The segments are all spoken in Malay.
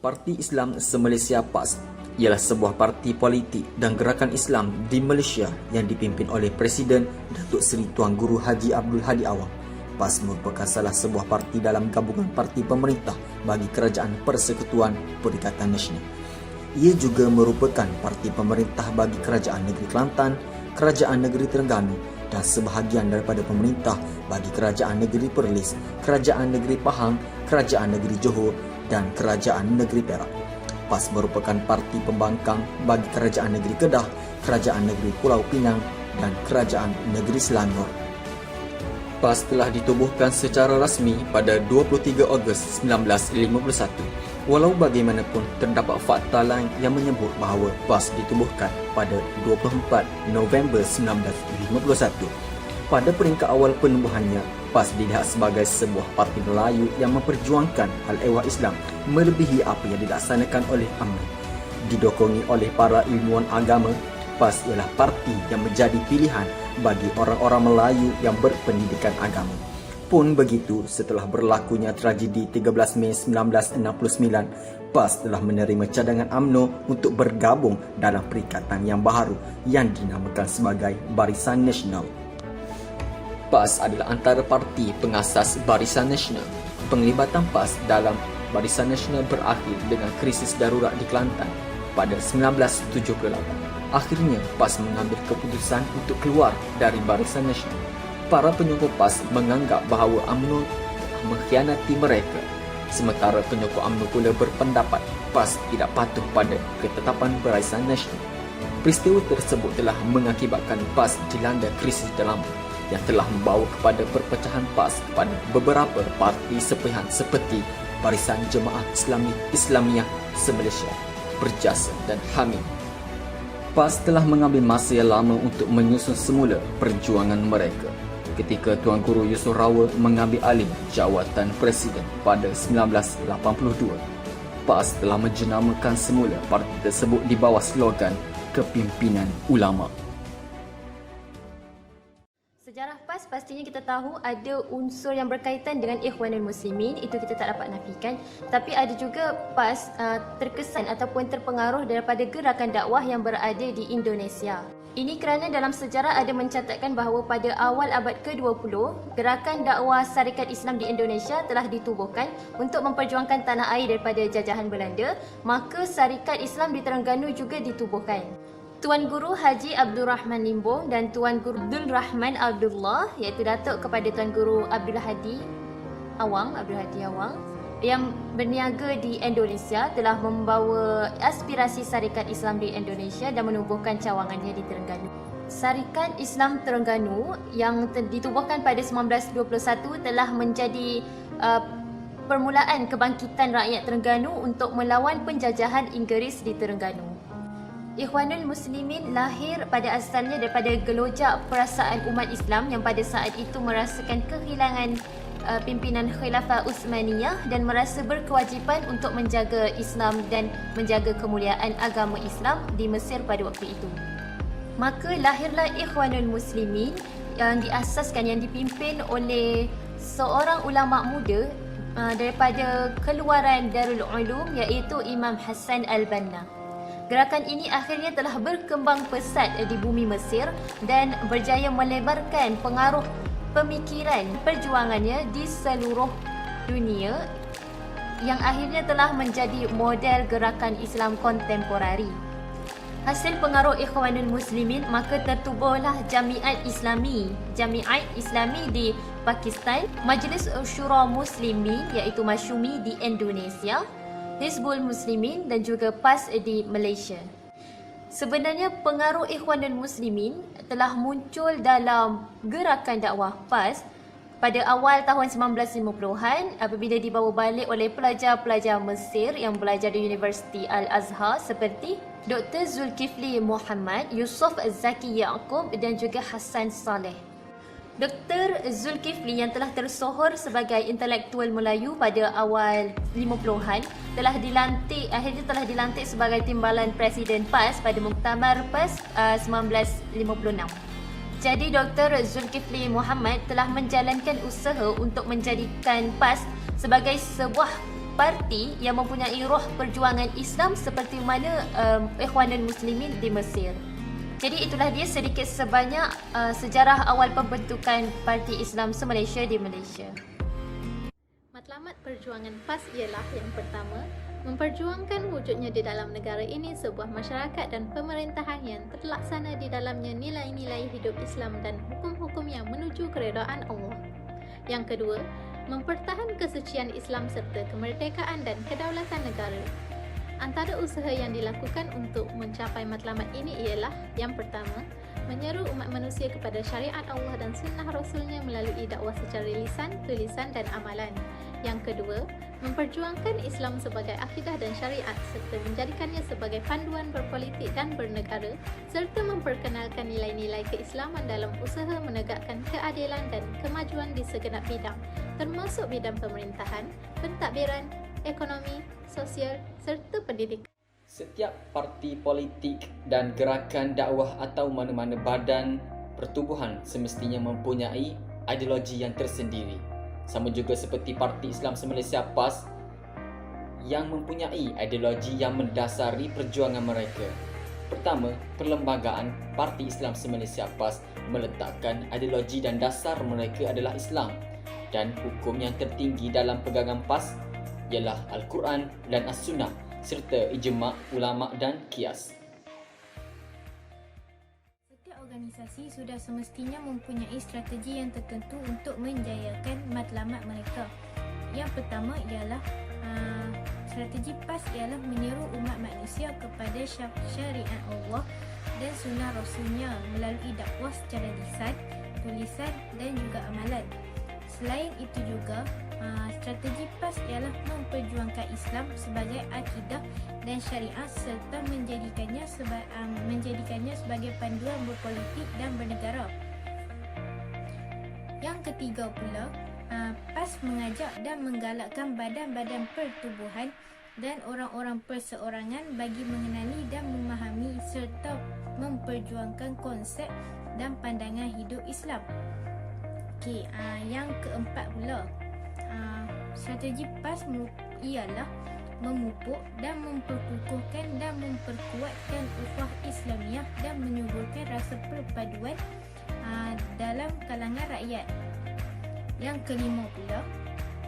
Parti Islam Se-Malaysia PAS ialah sebuah parti politik dan gerakan Islam di Malaysia yang dipimpin oleh Presiden Datuk Seri Tuan Guru Haji Abdul Hadi Awang. PAS merupakan salah sebuah parti dalam gabungan parti pemerintah bagi Kerajaan Persekutuan Perikatan Nasional. Ia juga merupakan parti pemerintah bagi Kerajaan Negeri Kelantan, Kerajaan Negeri Terengganu dan sebahagian daripada pemerintah bagi Kerajaan Negeri Perlis, Kerajaan Negeri Pahang, Kerajaan Negeri Johor dan Kerajaan Negeri Perak. PAS merupakan parti pembangkang bagi Kerajaan Negeri Kedah, Kerajaan Negeri Pulau Pinang dan Kerajaan Negeri Selangor. PAS telah ditubuhkan secara rasmi pada 23 Ogos 1951. Walau bagaimanapun, terdapat fakta lain yang menyebut bahawa PAS ditubuhkan pada 24 November 1951. Pada peringkat awal penubuhannya, PAS dilihat sebagai sebuah parti Melayu yang memperjuangkan hal ehwal Islam melebihi apa yang dilaksanakan oleh UMNO. Didokongi oleh para ilmuwan agama, PAS ialah parti yang menjadi pilihan bagi orang-orang Melayu yang berpendidikan agama. Pun begitu, setelah berlakunya tragedi 13 Mei 1969, PAS telah menerima cadangan UMNO untuk bergabung dalam perikatan yang baharu yang dinamakan sebagai Barisan Nasional. PAS adalah antara parti pengasas Barisan Nasional. Penglibatan PAS dalam Barisan Nasional berakhir dengan krisis darurat di Kelantan pada 1978. Akhirnya, PAS mengambil keputusan untuk keluar dari Barisan Nasional. Para penyokong PAS menganggap bahawa UMNO telah mengkhianati mereka. Sementara penyokong UMNO pula berpendapat PAS tidak patuh pada ketetapan Barisan Nasional. Peristiwa tersebut telah mengakibatkan PAS dilanda krisis dalam yang telah membawa kepada perpecahan PAS kepada beberapa parti sepihak seperti Barisan Jemaah Islamiyah Se-Malaysia, Berjasa dan HAMI. PAS telah mengambil masa yang lama untuk menyusun semula perjuangan mereka. Ketika Tuan Guru Yusof Rawa mengambil alih jawatan Presiden pada 1982, PAS telah menjenamakan semula parti tersebut di bawah slogan Kepimpinan Ulama. Sejarah PAS pastinya kita tahu ada unsur yang berkaitan dengan Ikhwanul Muslimin, itu kita tak dapat nafikan. Tapi ada juga PAS terkesan ataupun terpengaruh daripada gerakan dakwah yang berada di Indonesia. Ini kerana dalam sejarah ada mencatatkan bahawa pada awal abad ke-20, gerakan dakwah Syarikat Islam di Indonesia telah ditubuhkan untuk memperjuangkan tanah air daripada jajahan Belanda, maka Syarikat Islam di Terengganu juga ditubuhkan. Tuan Guru Haji Abdul Rahman Limbong dan Tuan Guru Abdul Rahman Abdullah, iaitu datuk kepada Tuan Guru Abdul Hadi Awang yang berniaga di Indonesia, telah membawa aspirasi Syarikat Islam di Indonesia dan menubuhkan cawangannya di Terengganu. Syarikat Islam Terengganu yang ditubuhkan pada 1921 telah menjadi permulaan kebangkitan rakyat Terengganu untuk melawan penjajahan Inggeris di Terengganu. Ikhwanul Muslimin lahir pada asalnya daripada gelojak perasaan umat Islam yang pada saat itu merasakan kehilangan pimpinan Khilafah Uthmaniyah dan merasa berkewajipan untuk menjaga Islam dan menjaga kemuliaan agama Islam di Mesir pada waktu itu. Maka lahirlah Ikhwanul Muslimin yang diasaskan, yang dipimpin oleh seorang ulama muda daripada keluaran Darul Ulum, iaitu Imam Hassan Al-Banna. Gerakan ini akhirnya telah berkembang pesat di bumi Mesir dan berjaya melebarkan pengaruh pemikiran perjuangannya di seluruh dunia yang akhirnya telah menjadi model gerakan Islam kontemporari. Hasil pengaruh Ikhwanul Muslimin, maka tertubuhlah Jamiat Islami di Pakistan, Majlis Syura Muslimin iaitu Masyumi di Indonesia, Hizbul Muslimin dan juga PAS di Malaysia. Sebenarnya pengaruh Ikhwanul Muslimin telah muncul dalam gerakan dakwah PAS pada awal tahun 1950-an apabila dibawa balik oleh pelajar-pelajar Mesir yang belajar di Universiti Al-Azhar seperti Dr. Zulkifli Muhammad, Yusof Zaki Yaakob dan juga Hassan Saleh. Dr. Zulkifli yang telah tersohor sebagai intelektual Melayu pada awal 50-an akhirnya telah dilantik sebagai timbalan Presiden PAS pada Muktamar PAS 1956. Jadi Dr. Zulkifli Muhammad telah menjalankan usaha untuk menjadikan PAS sebagai sebuah parti yang mempunyai roh perjuangan Islam seperti mana Ikhwanul Muslimin di Mesir. Jadi itulah dia sedikit sebanyak sejarah awal pembentukan Parti Islam se-Malaysia di Malaysia. Matlamat perjuangan PAS ialah yang pertama, memperjuangkan wujudnya di dalam negara ini sebuah masyarakat dan pemerintahan yang terlaksana di dalamnya nilai-nilai hidup Islam dan hukum-hukum yang menuju keredaan Allah. Yang kedua, mempertahan kesucian Islam serta kemerdekaan dan kedaulatan negara. Antara usaha yang dilakukan untuk mencapai matlamat ini ialah yang pertama, menyeru umat manusia kepada syariat Allah dan sunnah Rasulnya melalui dakwah secara lisan, tulisan dan amalan. Yang kedua, memperjuangkan Islam sebagai akidah dan syariat serta menjadikannya sebagai panduan berpolitik dan bernegara serta memperkenalkan nilai-nilai keislaman dalam usaha menegakkan keadilan dan kemajuan di segenap bidang, termasuk bidang pemerintahan, pentadbiran, ekonomi, sosial serta pendidikan. Setiap parti politik dan gerakan dakwah atau mana-mana badan pertubuhan semestinya mempunyai ideologi yang tersendiri. Sama juga seperti Parti Islam se-Malaysia PAS yang mempunyai ideologi yang mendasari perjuangan mereka. Pertama, perlembagaan Parti Islam se-Malaysia PAS meletakkan ideologi dan dasar mereka adalah Islam, dan hukum yang tertinggi dalam pegangan PAS ialah Al-Quran dan As-Sunnah serta ijma' ulama' dan qiyas. Setiap organisasi sudah semestinya mempunyai strategi yang tertentu untuk menjayakan matlamat mereka. Yang pertama ialah strategi PAS ialah menyeru umat manusia kepada syariat Allah dan sunnah Rasulnya melalui dakwah secara lisan, tulisan dan juga amalan. Selain itu juga, strategi PAS ialah memperjuangkan Islam sebagai akidah dan syariat serta menjadikannya sebagai panduan berpolitik dan bernegara. Yang ketiga pula, PAS mengajak dan menggalakkan badan-badan pertubuhan dan orang-orang perseorangan bagi mengenali dan memahami serta memperjuangkan konsep dan pandangan hidup Islam. Okey, yang keempat pula, strategi PAS ialah memupuk dan memperkukuhkan dan memperkuatkan ukhuwah Islamiah dan menyuburkan rasa perpaduan dalam kalangan rakyat. Yang kelima pula,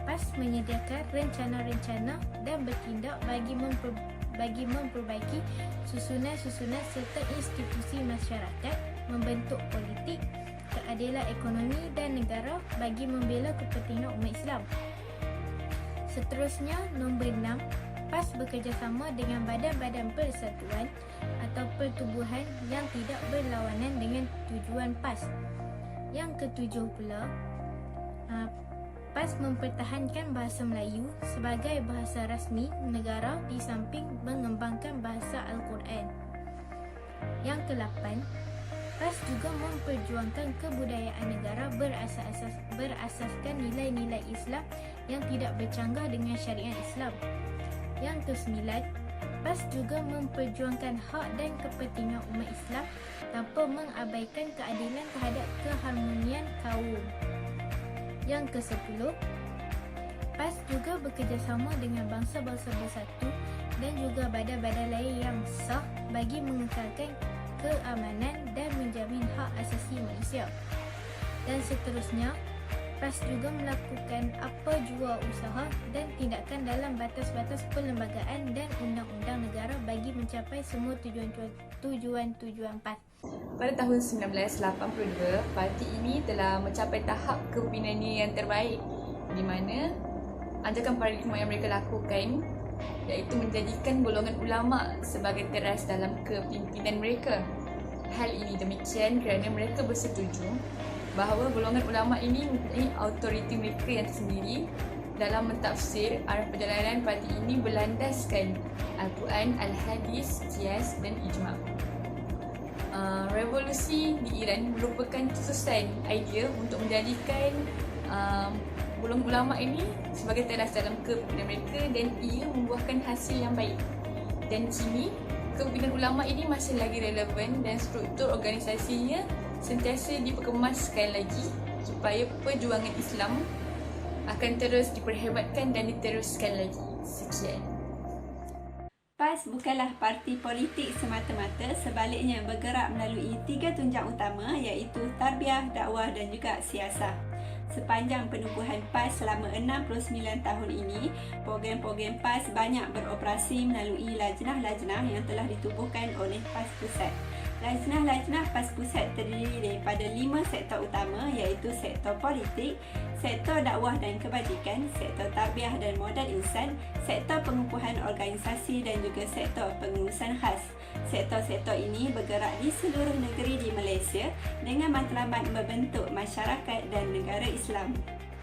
PAS menyediakan rencana-rencana dan bertindak bagi memperbaiki susunan-susunan serta institusi masyarakat, membentuk politik, keadilan ekonomi dan negara bagi membela kepentingan umat Islam. Seterusnya, nombor 6, PAS bekerjasama dengan badan-badan persatuan atau pertubuhan yang tidak berlawanan dengan tujuan PAS. Yang ketujuh pula, PAS mempertahankan bahasa Melayu sebagai bahasa rasmi negara di samping mengembangkan bahasa Al-Quran. Yang ke-8, PAS juga memperjuangkan kebudayaan negara berasaskan nilai-nilai Islam yang tidak bercanggah dengan syariat Islam. Yang ke-9, PAS juga memperjuangkan hak dan kepentingan umat Islam tanpa mengabaikan keadilan terhadap keharmonian kaum. Yang ke-10, PAS juga bekerjasama dengan bangsa-bangsa bersatu dan juga badan-badan lain yang sah bagi mengekalkan keamanan dan menjamin hak asasi manusia. Dan seterusnya, PAS juga melakukan apa jua usaha dan tindakan dalam batas-batas perlembagaan dan undang-undang negara bagi mencapai semua tujuan-tujuan PAS. Pada tahun 1982, parti ini telah mencapai tahap kepimpinannya yang terbaik, di mana ajakan paradigma yang mereka lakukan iaitu menjadikan golongan ulama sebagai teras dalam kepimpinan mereka. Hal ini demikian kerana mereka bersetuju bahawa golongan ulama ini mempunyai autoriti mereka yang tersendiri dalam mentafsir arah perjalanan parti ini berlandaskan Al-Quran, Al-Hadis, Qiyas dan Ijma'. Revolusi di Iran merupakan susunan idea untuk menjadikan golongan ulama ini sebagai teras dalam kepimpinan mereka dan ia membuahkan hasil yang baik. Dan kini, kepimpinan ulama ini masih lagi relevan dan struktur organisasinya sentiasa diperkemaskan lagi supaya perjuangan Islam akan terus diperhebatkan dan diteruskan lagi. Sekian. PAS bukanlah parti politik semata-mata, sebaliknya bergerak melalui 3 tunjang utama iaitu tarbiyah, dakwah dan juga siasah. Sepanjang penubuhan PAS selama 69 tahun ini, program-program PAS banyak beroperasi melalui lajnah-lajnah yang telah ditubuhkan oleh PAS Pusat. Lajnah-lajnah PAS Pusat terdiri daripada 5 sektor utama iaitu sektor politik, sektor dakwah dan kebajikan, sektor tarbiyah dan modal insan, sektor pengukuhan organisasi dan juga sektor pengurusan khas. Sektor-sektor ini bergerak di seluruh negeri di Malaysia dengan matlamat membentuk masyarakat dan negara Islam.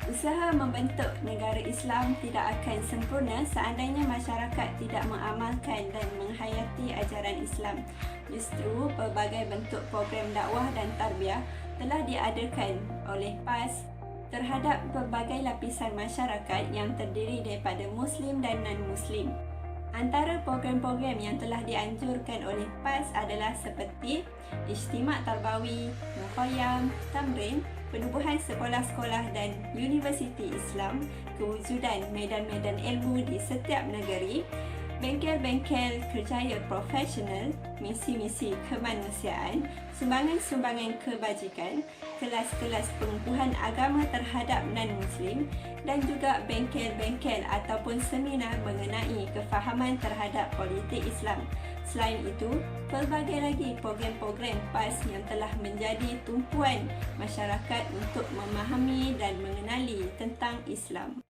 Usaha membentuk negara Islam tidak akan sempurna seandainya masyarakat tidak mengamalkan dan menghayati ajaran Islam. Justru, pelbagai bentuk program dakwah dan tarbiyah telah diadakan oleh PAS terhadap pelbagai lapisan masyarakat yang terdiri daripada Muslim dan non-Muslim. Antara program-program yang telah dianjurkan oleh PAS adalah seperti Ijtimak Tarbawi, Mukhayyam, Tamrin, penubuhan sekolah-sekolah dan universiti Islam, kewujudan medan-medan ilmu di setiap negeri, bengkel-bengkel kerjaya profesional, misi-misi kemanusiaan, sumbangan-sumbangan kebajikan, kelas-kelas pengukuhan agama terhadap non-Muslim dan juga bengkel-bengkel ataupun seminar mengenai kefahaman terhadap politik Islam. Selain itu, pelbagai lagi program-program PAS yang telah menjadi tumpuan masyarakat untuk memahami dan mengenali tentang Islam.